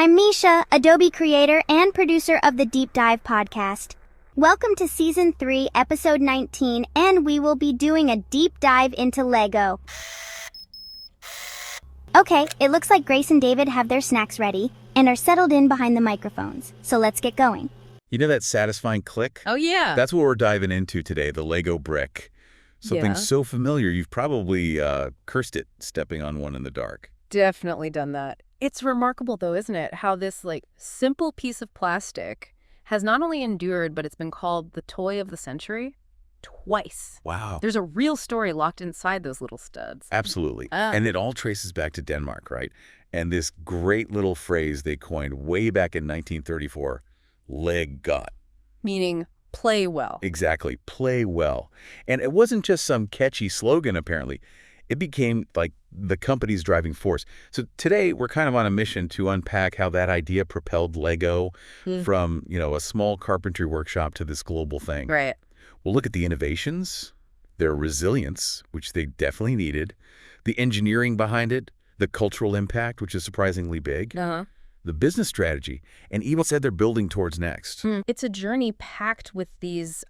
I'm Misha, Adobe creator and producer of the Deep Dive podcast. Welcome to Season 3, Episode 19, and we will be doing a deep dive into Lego. Okay, it looks like Grace and David have their snacks ready and are settled in behind the microphones, so let's get going. You know that satisfying click? Oh, yeah. That's what we're diving into today, the Lego brick. Something so familiar, you've probably cursed it stepping on one in the dark. Definitely done that. It's remarkable, though, isn't it, how this, simple piece of plastic has not only endured, but it's been called the toy of the century twice. Wow. There's a real story locked inside those little studs. Absolutely. And it all traces back to Denmark, right? And this great little phrase they coined way back in 1934, leg godt. Meaning play well. Exactly, play well. And it wasn't just some catchy slogan, apparently. It became like the company's driving force. So today we're kind of on a mission to unpack how that idea propelled Lego from, a small carpentry workshop to this global thing. Right. We'll look at the innovations, their resilience, which they definitely needed, the engineering behind it, the cultural impact, which is surprisingly big, the business strategy, and even what they're building towards next. It's a journey packed with these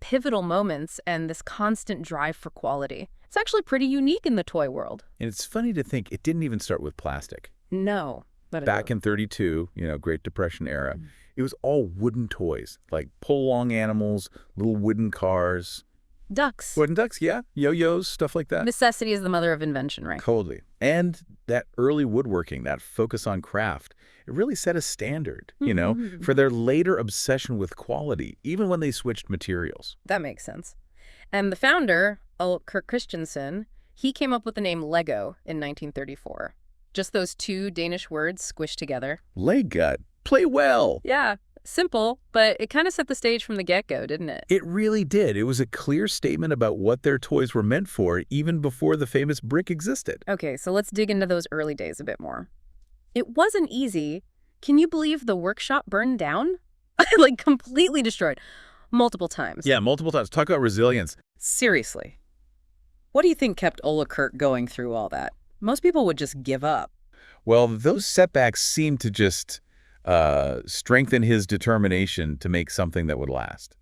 pivotal moments and this constant drive for quality. It's actually pretty unique in the toy world. And it's funny to think it didn't even start with plastic. No. Back in 32, Great Depression era, it was all wooden toys, like pull-along animals, little wooden cars. Ducks. Wooden ducks, yeah. Yo-yos, stuff like that. Necessity is the mother of invention, right? Totally. And that early woodworking, that focus on craft, it really set a standard, for their later obsession with quality, even when they switched materials. That makes sense. And the founder, Kurt Christensen, he came up with the name Lego in 1934. Just those two Danish words squished together. Leg play well. Yeah, simple, but it kind of set the stage from the get-go, didn't it? It really did. It was a clear statement about what their toys were meant for, even before the famous brick existed. Okay, so let's dig into those early days a bit more. It wasn't easy. Can you believe the workshop burned down? Completely destroyed. Multiple times. Yeah, multiple times. Talk about resilience. Seriously. What do you think kept Ole Kirk going through all that? Most people would just give up. Well, those setbacks seemed to just strengthen his determination to make something that would last.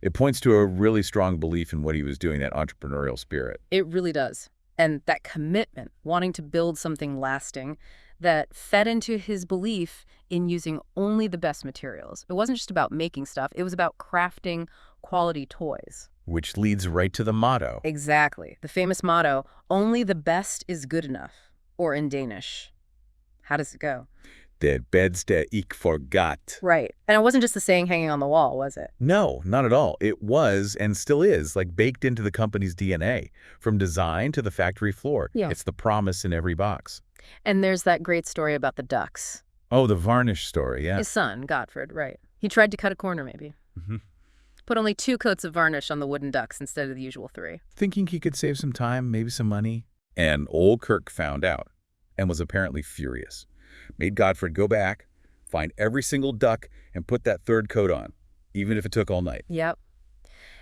It points to a really strong belief in what he was doing, that entrepreneurial spirit. It really does. And that commitment, wanting to build something lasting, that fed into his belief in using only the best materials. It wasn't just about making stuff. It was about crafting quality toys. Which leads right to the motto. Exactly. The famous motto, only the best is good enough. Or in Danish. How does it go? Det bedste ik forgot. Right. And it wasn't just the saying hanging on the wall, was it? No, not at all. It was, and still is, baked into the company's DNA. From design to the factory floor. Yeah. It's the promise in every box. And there's that great story about the ducks. Oh, the varnish story, yeah. His son, Gottfried, right. He tried to cut a corner, maybe. Put only 2 coats of varnish on the wooden ducks instead of the usual 3. Thinking he could save some time, maybe some money. And old Kirk found out and was apparently furious. Made Gottfried go back, find every single duck, and put that 3rd coat on, even if it took all night. Yep.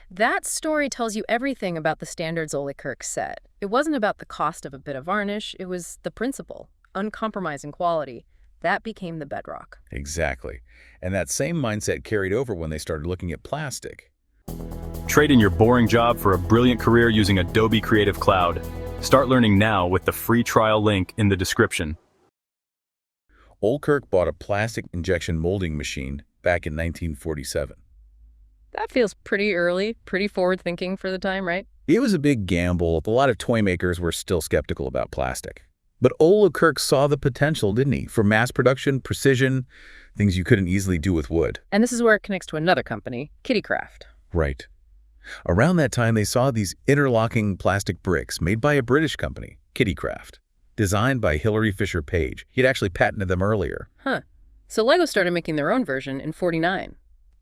That story tells you everything about the standards Ole Kirk set. It wasn't about the cost of a bit of varnish. It was the principle, uncompromising quality. That became the bedrock. Exactly. And that same mindset carried over when they started looking at plastic. Trade in your boring job for a brilliant career using Adobe Creative Cloud. Start learning now with the free trial link in the description. Old Kirk bought a plastic injection molding machine back in 1947. That feels pretty early, pretty forward-thinking for the time, right? It was a big gamble. A lot of toy makers were still skeptical about plastic. But Ole Kirk saw the potential, didn't he? For mass production, precision, things you couldn't easily do with wood. And this is where it connects to another company, Kittycraft. Right. Around that time, they saw these interlocking plastic bricks made by a British company, Kittycraft, designed by Hilary Fisher Page. He'd actually patented them earlier. Huh. So Lego started making their own version in '49.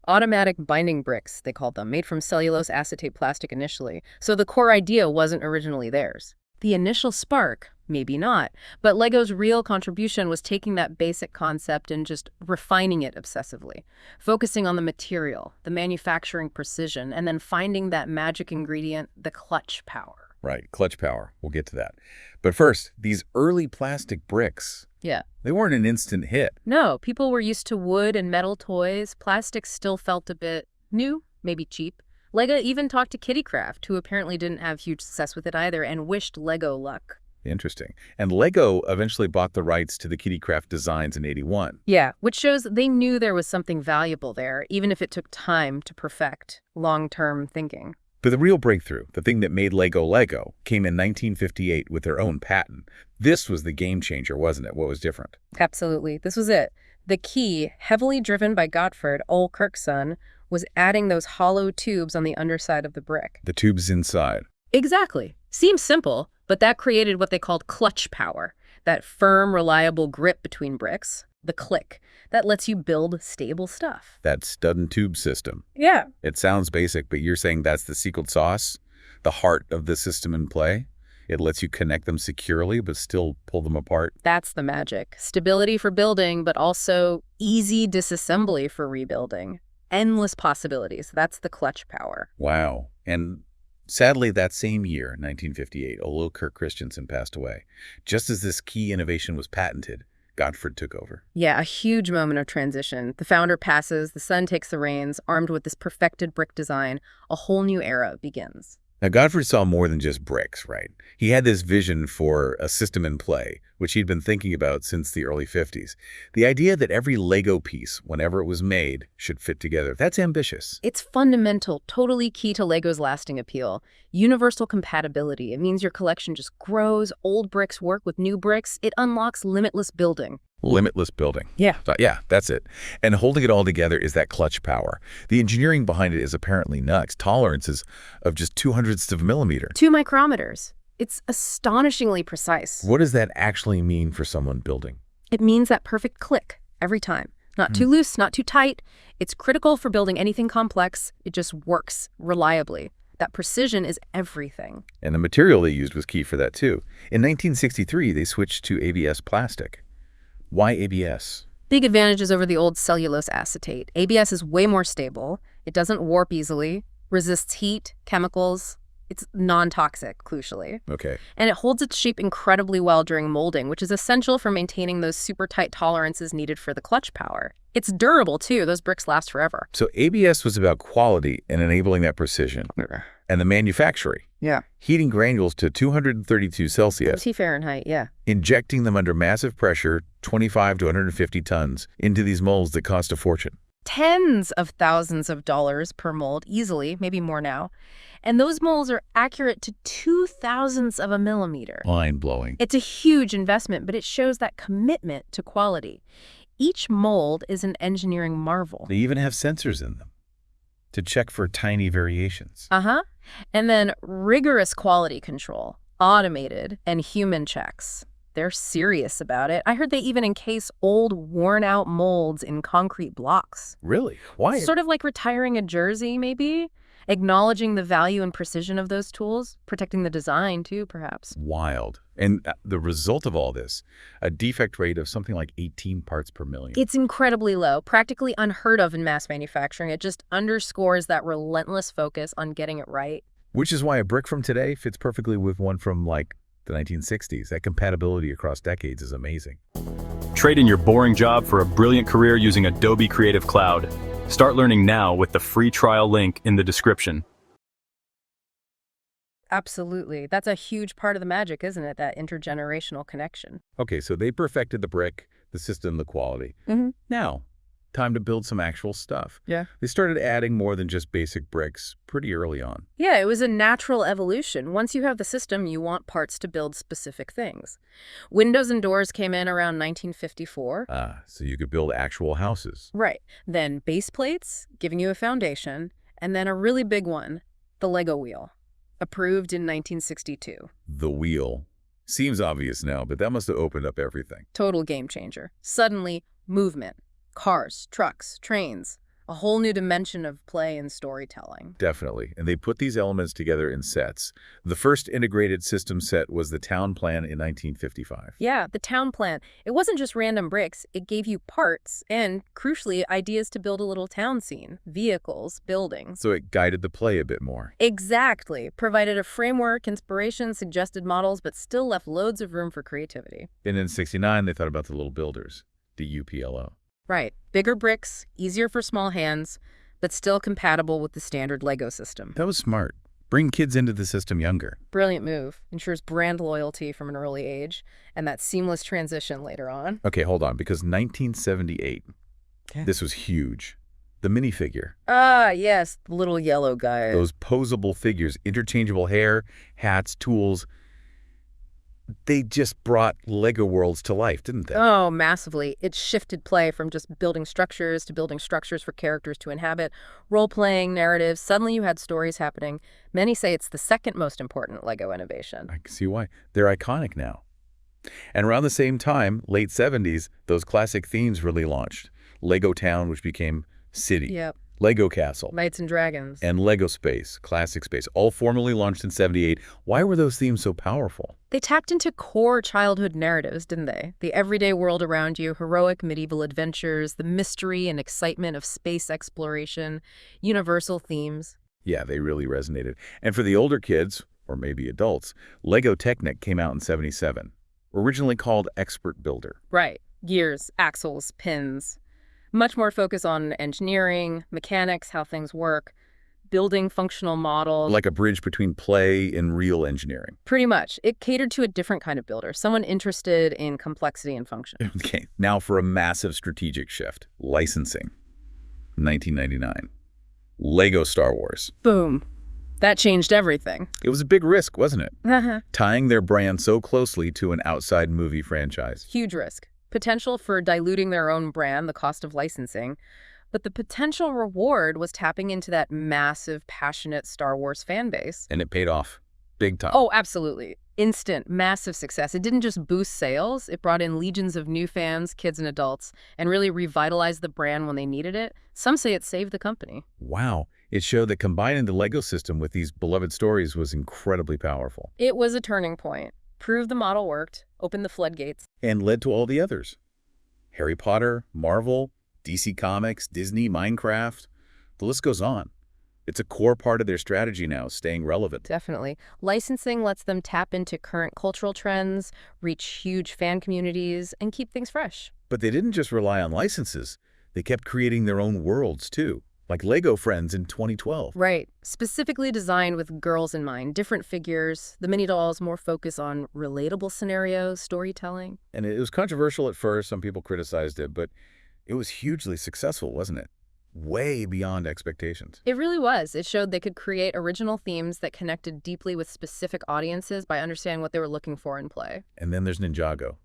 Automatic binding bricks, they called them, made from cellulose acetate plastic initially. So the core idea wasn't originally theirs. The initial spark, maybe not, but Lego's real contribution was taking that basic concept and just refining it obsessively, focusing on the material, the manufacturing precision, and then finding that magic ingredient, the clutch power. Right, clutch power. We'll get to that. But first, these early plastic bricks, Yeah. they weren't an instant hit. No, people were used to wood and metal toys. Plastic still felt a bit new, maybe cheap. Lego even talked to Kittycraft, who apparently didn't have huge success with it either, and wished Lego luck. Interesting. And Lego eventually bought the rights to the Kittycraft designs in '81. Yeah, which shows they knew there was something valuable there, even if it took time to perfect long-term thinking. But the real breakthrough, the thing that made Lego Lego, came in 1958 with their own patent. This was the game changer, wasn't it? What was different? Absolutely. This was it. The key, heavily driven by Gottfried, Ole Kirk's son, was adding those hollow tubes on the underside of the brick. The tubes inside. Exactly. Seems simple, but that created what they called clutch power, that firm, reliable grip between bricks, the click, that lets you build stable stuff. That stud and tube system. Yeah. It sounds basic, but you're saying that's the secret sauce? The heart of the system in play? It lets you connect them securely, but still pull them apart? That's the magic. Stability for building, but also easy disassembly for rebuilding. Endless possibilities. That's the clutch power. Wow. And sadly, that same year, 1958, Ole Kirk Christensen passed away. Just as this key innovation was patented, Gottfried took over. Yeah, a huge moment of transition. The founder passes, the son takes the reins, armed with this perfected brick design. A whole new era begins. Now, Gottfried saw more than just bricks, right? He had this vision for a system in play, which he'd been thinking about since the early 50s. The idea that every Lego piece, whenever it was made, should fit together. That's ambitious. It's fundamental, totally key to Lego's lasting appeal. Universal compatibility. It means your collection just grows, old bricks work with new bricks. It unlocks limitless building. Limitless building. Yeah. So, yeah, that's it. And holding it all together is that clutch power. The engineering behind it is apparently nuts. Tolerances of just 0.02 of a millimeter. 2 micrometers. It's astonishingly precise. What does that actually mean for someone building? It means that perfect click every time. Not too loose, not too tight. It's critical for building anything complex. It just works reliably. That precision is everything. And the material they used was key for that, too. In 1963, they switched to ABS plastic. Why ABS? Big advantages over the old cellulose acetate. ABS is way more stable. It doesn't warp easily, resists heat, chemicals. It's non-toxic, crucially. Okay. And it holds its shape incredibly well during molding, which is essential for maintaining those super tight tolerances needed for the clutch power. It's durable, too. Those bricks last forever. So ABS was about quality and enabling that precision. And the manufacturing. Yeah. Heating granules to 232 Celsius. Fahrenheit, yeah. Injecting them under massive pressure, 25 to 150 tons, into these molds that cost a fortune. Tens of thousands of dollars per mold, easily, maybe more now. And those molds are accurate to 0.002 of a millimeter. Mind-blowing. It's a huge investment, but it shows that commitment to quality. Each mold is an engineering marvel. They even have sensors in them to check for tiny variations. And then rigorous quality control, automated, and human checks. They're serious about it. I heard they even encase old, worn-out molds in concrete blocks. Really? Why? Sort of like retiring a jersey, maybe? Acknowledging the value and precision of those tools, protecting the design, too, perhaps. Wild. And the result of all this, a defect rate of something like 18 parts per million. It's incredibly low, practically unheard of in mass manufacturing. It just underscores that relentless focus on getting it right. Which is why a brick from today fits perfectly with one from, like, the 1960s. That compatibility across decades is amazing. Trade in your boring job for a brilliant career using Adobe Creative Cloud. Start learning now with the free trial link in the description. Absolutely. That's a huge part of the magic, isn't it? That intergenerational connection. Okay, so they perfected the brick, the system, the quality. Now, time to build some actual stuff. Yeah. They started adding more than just basic bricks pretty early on. Yeah, it was a natural evolution. Once you have the system, you want parts to build specific things. Windows and doors came in around 1954. So you could build actual houses. Right. Then base plates, giving you a foundation, and then a really big one, the Lego wheel, approved in 1962. The wheel. Seems obvious now, but that must have opened up everything. Total game changer. Suddenly, movement. Cars, trucks, trains, A whole new dimension of play and storytelling. Definitely. And they put these elements together in sets. The first integrated system set was the town plan in 1955. Yeah, the town plan. It wasn't just random bricks. It gave you parts and, crucially, ideas to build a little town scene. Vehicles, buildings. So it guided the play a bit more. Exactly. Provided a framework, inspiration, suggested models, but still left loads of room for creativity. And in 69, they thought about the little builders, the UPLO. Right. Bigger bricks, easier for small hands, but still compatible with the standard Lego system. That was smart. Bring kids into the system younger. Brilliant move. Ensures brand loyalty from an early age, and that seamless transition later on. Okay, hold on, because 1978, this was huge. The minifigure. Ah, yes, the little yellow guy. Those posable figures, interchangeable hair, hats, tools. They just brought Lego worlds to life, didn't they? Oh, massively. It shifted play from just building structures to building structures for characters to inhabit, role-playing, narratives. Suddenly you had stories happening. Many say it's the second most important Lego innovation. I can see why. They're iconic now. And around the same time, late 70s, those classic themes really launched. Lego Town, which became City. Yep. Lego Castle. Knights and Dragons. And Lego Space, Classic Space, all formally launched in 78. Why were those themes so powerful? They tapped into core childhood narratives, didn't they? The everyday world around you, heroic medieval adventures, the mystery and excitement of space exploration, universal themes. Yeah, they really resonated. And for the older kids, or maybe adults, Lego Technic came out in 77, originally called Expert Builder. Right. Gears, axles, pins. Much more focus on engineering, mechanics, how things work, building functional models. Like a bridge between play and real engineering. Pretty much. It catered to a different kind of builder, someone interested in complexity and function. Okay, now for a massive strategic shift. Licensing. 1999. Lego Star Wars. Boom. That changed everything. It was a big risk, wasn't it? Uh-huh. Tying their brand so closely to an outside movie franchise. Huge risk. Potential for diluting their own brand, the cost of licensing. But the potential reward was tapping into that massive, passionate Star Wars fan base. And it paid off. Big time. Oh, absolutely. Instant, massive success. It didn't just boost sales. It brought in legions of new fans, kids and adults, and really revitalized the brand when they needed it. Some say it saved the company. Wow. It showed that combining the Lego system with these beloved stories was incredibly powerful. It was a turning point. Proved the model worked, opened the floodgates. And led to all the others. Harry Potter, Marvel, DC Comics, Disney, Minecraft. The list goes on. It's a core part of their strategy now, staying relevant. Definitely. Licensing lets them tap into current cultural trends, reach huge fan communities, and keep things fresh. But they didn't just rely on licenses. They kept creating their own worlds, too. Like Lego Friends in 2012. Right. Specifically designed with girls in mind, different figures. The mini dolls more focus on relatable scenarios, storytelling. And it was controversial at first. Some people criticized it, but it was hugely successful, wasn't it? Way beyond expectations. It really was. It showed they could create original themes that connected deeply with specific audiences by understanding what they were looking for in play. And then there's Ninjago,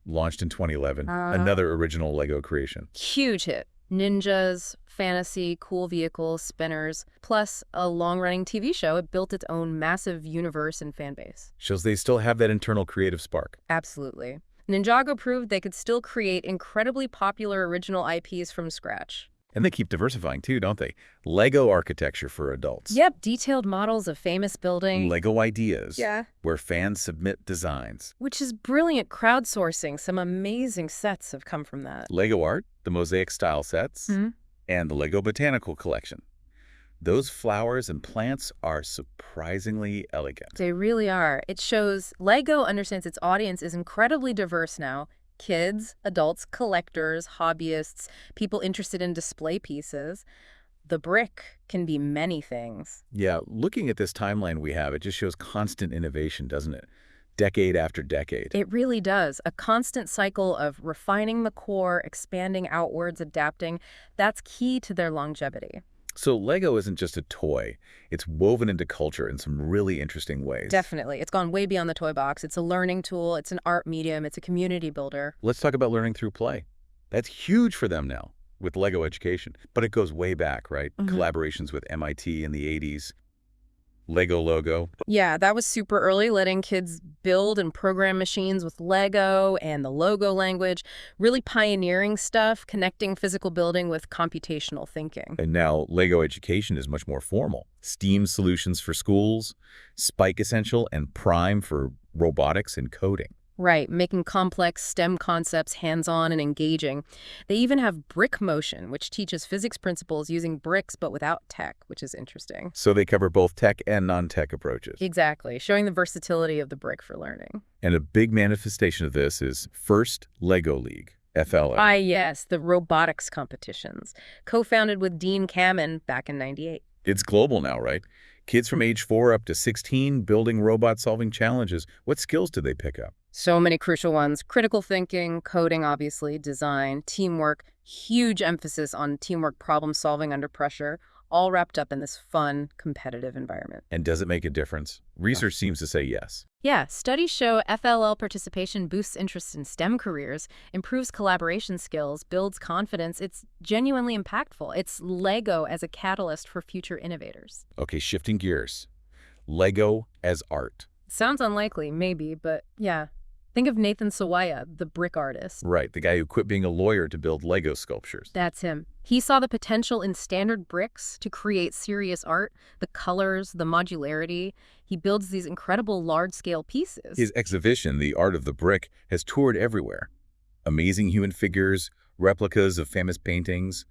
launched in 2011, another original Lego creation. Huge hit. Ninjas, fantasy, cool vehicles, spinners, plus a long-running TV show. It built its own massive universe and fan base. Shows they still have that internal creative spark. Absolutely. Ninjago proved they could still create incredibly popular original IPs from scratch. And they keep diversifying too, don't they? Lego architecture for adults. Yep, detailed models of famous buildings. Lego ideas. Yeah. Where fans submit designs. Which is brilliant crowdsourcing. Some amazing sets have come from that. Lego art, the mosaic style sets, and the Lego Botanical Collection. Those flowers and plants are surprisingly elegant. They really are. It shows Lego understands its audience is incredibly diverse now. Kids, adults, collectors, hobbyists, people interested in display pieces. The brick can be many things. Yeah, looking at this timeline we have, it just shows constant innovation, doesn't it? Decade after decade. It really does. A constant cycle of refining the core, expanding outwards, adapting. That's key to their longevity. So Lego isn't just a toy. It's woven into culture in some really interesting ways. Definitely. It's gone way beyond the toy box. It's a learning tool. It's an art medium. It's a community builder. Let's talk about learning through play. That's huge for them now with Lego education. But it goes way back, right? Collaborations with MIT in the 80s. Lego logo. Yeah, that was super early, letting kids build and program machines with Lego and the logo language, really pioneering stuff, connecting physical building with computational thinking. And now Lego education is much more formal. STEAM solutions for schools, Spike Essential, and Prime for robotics and coding. Right, making complex STEM concepts hands-on and engaging. They even have brick motion, which teaches physics principles using bricks but without tech, which is interesting. So they cover both tech and non-tech approaches. Exactly, showing the versatility of the brick for learning. And a big manifestation of this is First Lego League, FLL. Yes, the robotics competitions, co-founded with Dean Kamen back in '98. It's global now, right? Kids from age 4 up to 16 building robot-solving challenges. What skills did they pick up? So many crucial ones: critical thinking, coding, obviously, design, teamwork, huge emphasis on teamwork problem solving under pressure, all wrapped up in this fun, competitive environment. And does it make a difference? Research seems to say yes. Yeah, studies show FLL participation boosts interest in STEM careers, improves collaboration skills, builds confidence. It's genuinely impactful. It's Lego as a catalyst for future innovators. Okay, shifting gears. Lego as art. Sounds unlikely, maybe, but yeah. Think of Nathan Sawaya, the brick artist. Right, the guy who quit being a lawyer to build Lego sculptures. That's him. He saw the potential in standard bricks to create serious art, the colors, the modularity. He builds these incredible large-scale pieces. His exhibition, The Art of the Brick, has toured everywhere. Amazing human figures, replicas of famous paintings,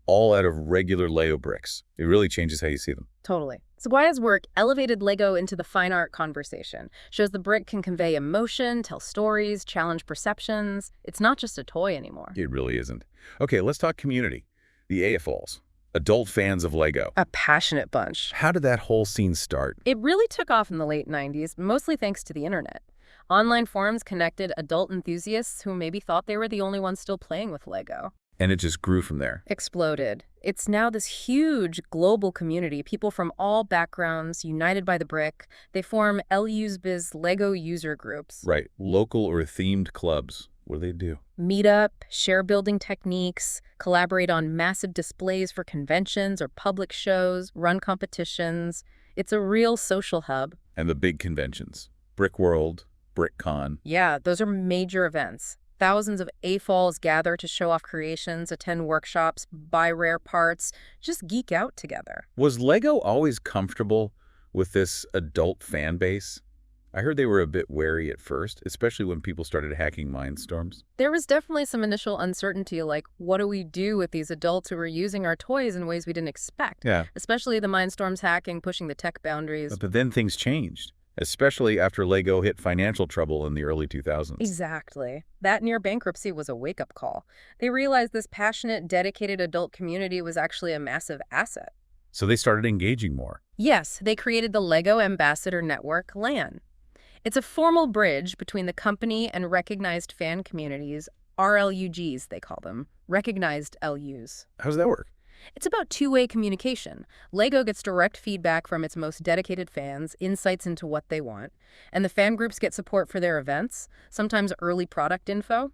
all out of regular Lego bricks. It really changes how you see them. Totally. Sawaya's work elevated Lego into the fine art conversation, shows the brick can convey emotion, tell stories, challenge perceptions. It's not just a toy anymore. It really isn't. Okay, let's talk community. The AFOLs, adult fans of Lego. A passionate bunch. How did that whole scene start? It really took off in the late 90s, mostly thanks to the internet. Online forums connected adult enthusiasts who maybe thought they were the only ones still playing with Lego. And it just grew from there. Exploded. It's now this huge global community, people from all backgrounds, united by the brick. They form LUsBiz Lego user groups. Right, local or themed clubs. What do they do? Meet up, share building techniques, collaborate on massive displays for conventions or public shows, run competitions. It's a real social hub. And the big conventions. Brick World, BrickCon. Yeah, those are major events. Thousands of AFOLs gather to show off creations, attend workshops, buy rare parts, just geek out together. Was Lego always comfortable with this adult fan base? I heard they were a bit wary at first, especially when people started hacking Mindstorms. There was definitely some initial uncertainty, like, what do we do with these adults who are using our toys in ways we didn't expect? Yeah. Especially the Mindstorms hacking, pushing the tech boundaries. But then things changed, especially after Lego hit financial trouble in the early 2000s. Exactly. That near bankruptcy was a wake-up call. They realized this passionate, dedicated adult community was actually a massive asset. So they started engaging more. Yes, they created the Lego Ambassador Network, LAN. It's a formal bridge between the company and recognized fan communities, RLUGs they call them, recognized LUs. How does that work? It's about two-way communication. Lego gets direct feedback from its most dedicated fans, insights into what they want, and the fan groups get support for their events, sometimes early product info.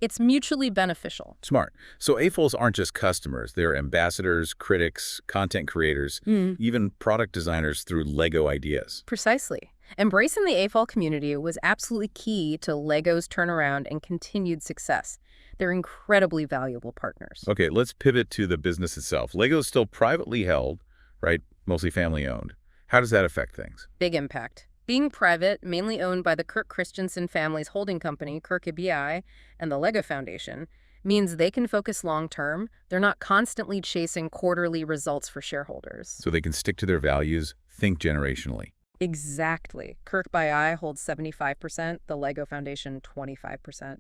It's mutually beneficial. Smart. So AFOLs aren't just customers. They're ambassadors, critics, content creators, even product designers through Lego ideas. Precisely. Embracing the AFOL community was absolutely key to Lego's turnaround and continued success. They're incredibly valuable partners. Okay, let's pivot to the business itself. Lego is still privately held, right? Mostly family owned. How does that affect things? Big impact. Being private, mainly owned by the Kirk Christensen family's holding company, Kirk ABI, and the Lego Foundation, means they can focus long-term. They're not constantly chasing quarterly results for shareholders. So they can stick to their values, think generationally. Exactly. Kirk BI holds 75%, the Lego Foundation 25%.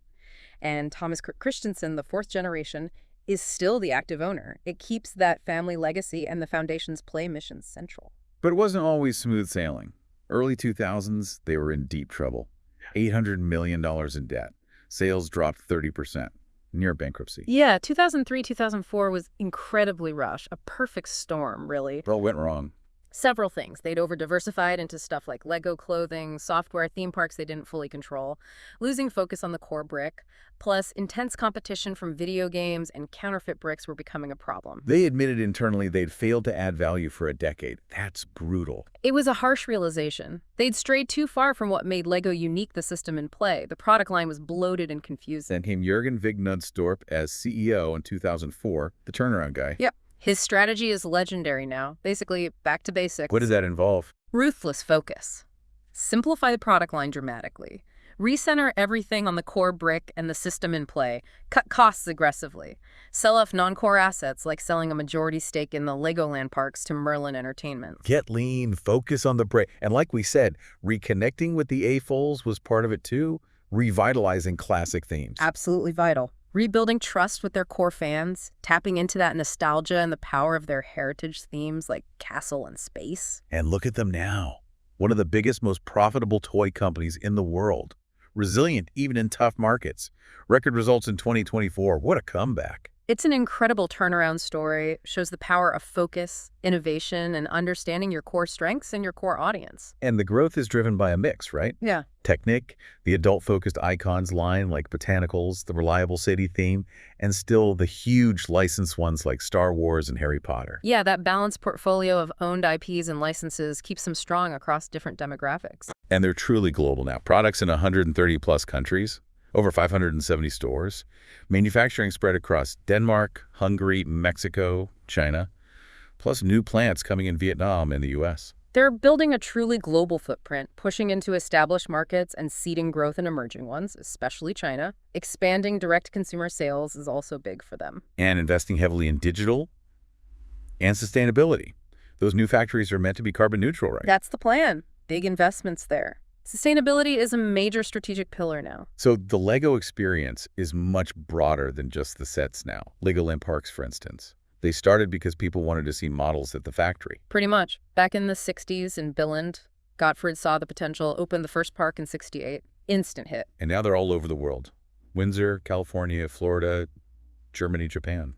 And Thomas Kirk Christensen, the fourth generation, is still the active owner. It keeps that family legacy and the foundation's play mission central. But it wasn't always smooth sailing. Early 2000s, they were in deep trouble. $800 million in debt. Sales dropped 30%, near bankruptcy. Yeah, 2003, 2004 was incredibly rough. A perfect storm, really. What went wrong? Several things. They'd over-diversified into stuff like Lego clothing, software, theme parks they didn't fully control, losing focus on the core brick, plus intense competition from video games and counterfeit bricks were becoming a problem. They admitted internally they'd failed to add value for a decade. That's brutal. It was a harsh realization. They'd strayed too far from what made Lego unique the system in play. The product line was bloated and confusing. Then came Jürgen Vignudsdorp as CEO in 2004, the turnaround guy. Yep. His strategy is legendary now. Basically, back to basics. What does that involve? Ruthless focus. Simplify the product line dramatically. Recenter everything on the core brick and the system in play. Cut costs aggressively. Sell off non-core assets like selling a majority stake in the Legoland parks to Merlin Entertainment. Get lean, focus on the break. And like we said, reconnecting with the AFOLs was part of it too, revitalizing classic themes. Absolutely vital. Rebuilding trust with their core fans, tapping into that nostalgia and the power of their heritage themes like castle and space. And look at them now. One of the biggest, most profitable toy companies in the world. Resilient even in tough markets. Record results in 2024. What a comeback. It's an incredible turnaround story, shows the power of focus, innovation, and understanding your core strengths and your core audience. And the growth is driven by a mix, right? Yeah. Technic, the adult-focused icons line like Botanicals, the reliable city theme, and still the huge licensed ones like Star Wars and Harry Potter. Yeah, that balanced portfolio of owned IPs and licenses keeps them strong across different demographics. And they're truly global now. Products in 130-plus countries. Over 570 stores. Manufacturing spread across Denmark, Hungary, Mexico, China, plus new plants coming in Vietnam and the U.S. They're building a truly global footprint, pushing into established markets and seeding growth in emerging ones, especially China. Expanding direct-to-consumer sales is also big for them. And investing heavily in digital and sustainability. Those new factories are meant to be carbon neutral, right? That's the plan. Big investments there. Sustainability is a major strategic pillar now. So the Lego experience is much broader than just the sets now. Legoland Parks, for instance. They started because people wanted to see models at the factory. Pretty much. Back in the 60s in Billund, Gottfried saw the potential, opened the first park in 68. Instant hit. And now they're all over the world. Windsor, California, Florida, Germany, Japan.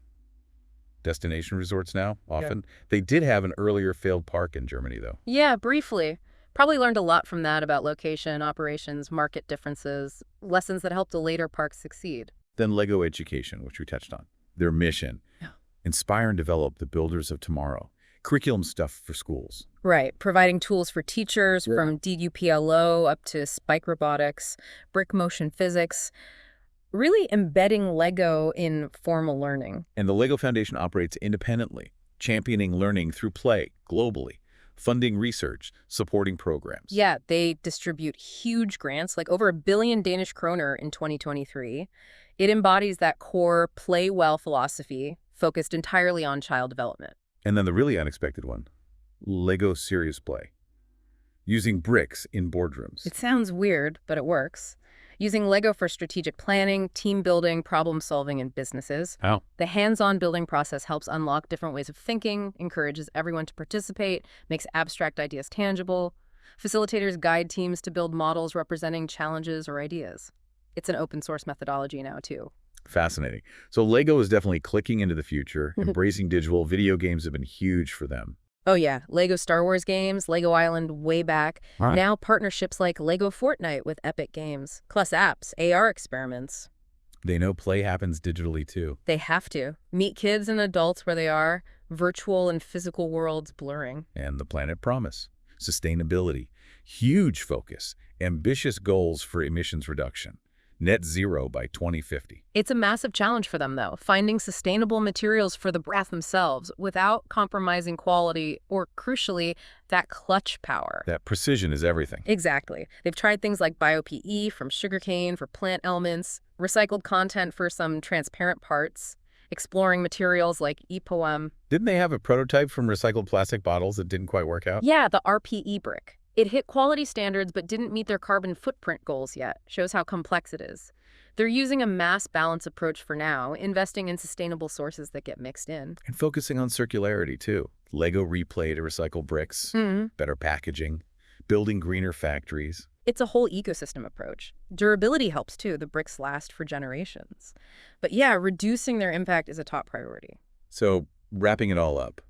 Destination resorts now, often. Yeah. They did have an earlier failed park in Germany, though. Yeah, briefly. Probably learned a lot from that about location, operations, market differences, lessons that helped a later park succeed. Then Lego Education, which we touched on. Their mission. Yeah. Inspire and develop the builders of tomorrow. Curriculum stuff for schools. Right. Providing tools for teachers from DUPLO up to spike robotics, brick motion physics. Really embedding Lego in formal learning. And the Lego Foundation operates independently, championing learning through play globally. Funding research, supporting programs. Yeah, they distribute huge grants, like over 1 billion Danish kroner in 2023. It embodies that core play well philosophy, focused entirely on child development. And then the really unexpected one, Lego Serious Play. Using bricks in boardrooms. It sounds weird, but it works. Using Lego for strategic planning, team building, problem solving in businesses. How? The hands-on building process helps unlock different ways of thinking, encourages everyone to participate, makes abstract ideas tangible. Facilitators guide teams to build models representing challenges or ideas. It's an open source methodology now, too. Fascinating. So Lego is definitely clicking into the future, embracing digital. Video games have been huge for them. Oh yeah, Lego Star Wars games, Lego Island way back. Right. Now partnerships like Lego Fortnite with Epic Games, plus apps, AR experiments. They know play happens digitally too. They have to. Meet kids and adults where they are, virtual and physical worlds blurring. And the Planet Promise. Sustainability. Huge focus. Ambitious goals for emissions reduction. Net zero by 2050. It's a massive challenge for them, though, finding sustainable materials for the bricks themselves without compromising quality or, crucially, that clutch power. That precision is everything. Exactly. They've tried things like bio-PE from sugarcane for plant elements, recycled content for some transparent parts, exploring materials like EPOM. Didn't they have a prototype from recycled plastic bottles that didn't quite work out? Yeah, the RPE brick. It hit quality standards but didn't meet their carbon footprint goals yet. Shows how complex it is. They're using a mass balance approach for now, investing in sustainable sources that get mixed in. And focusing on circularity, too. Lego replay to recycle bricks, better packaging, building greener factories. It's a whole ecosystem approach. Durability helps, too. The bricks last for generations. But yeah, reducing their impact is a top priority. So, wrapping it all up,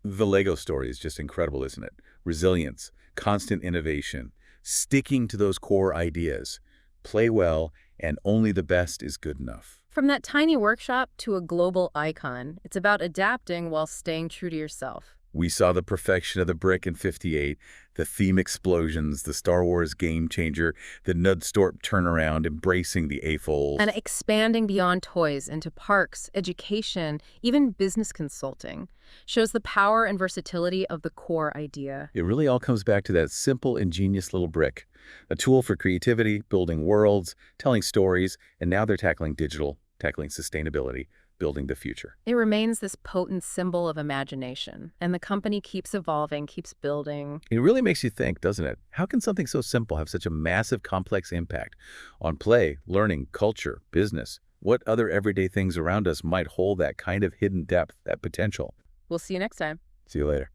The Lego story is just incredible, isn't it? Resilience, constant innovation, sticking to those core ideas. Play well, and only the best is good enough. From that tiny workshop to a global icon, it's about adapting while staying true to yourself. We saw the perfection of the brick in '58, the theme explosions, the Star Wars game changer, the Nudstorp turnaround, embracing the AFOLs. And expanding beyond toys into parks, education, even business consulting shows the power and versatility of the core idea. It really all comes back to that simple, ingenious little brick. A tool for creativity, building worlds, telling stories, and now they're tackling digital, tackling sustainability, building the future. It remains this potent symbol of imagination, and the company keeps evolving, keeps building. It really makes you think, doesn't it? How can something so simple have such a massive, complex impact on play, learning, culture, business? What other everyday things around us might hold that kind of hidden depth, that potential? We'll see you next time. See you later.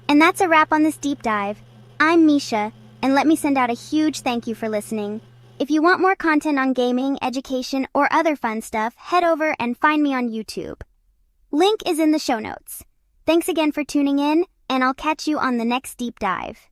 And that's a wrap on this deep dive. I'm Misha, and let me send out a huge thank you for listening. If you want more content on gaming, education, or other fun stuff, head over and find me on YouTube. Link is in the show notes. Thanks again for tuning in, and I'll catch you on the next deep dive.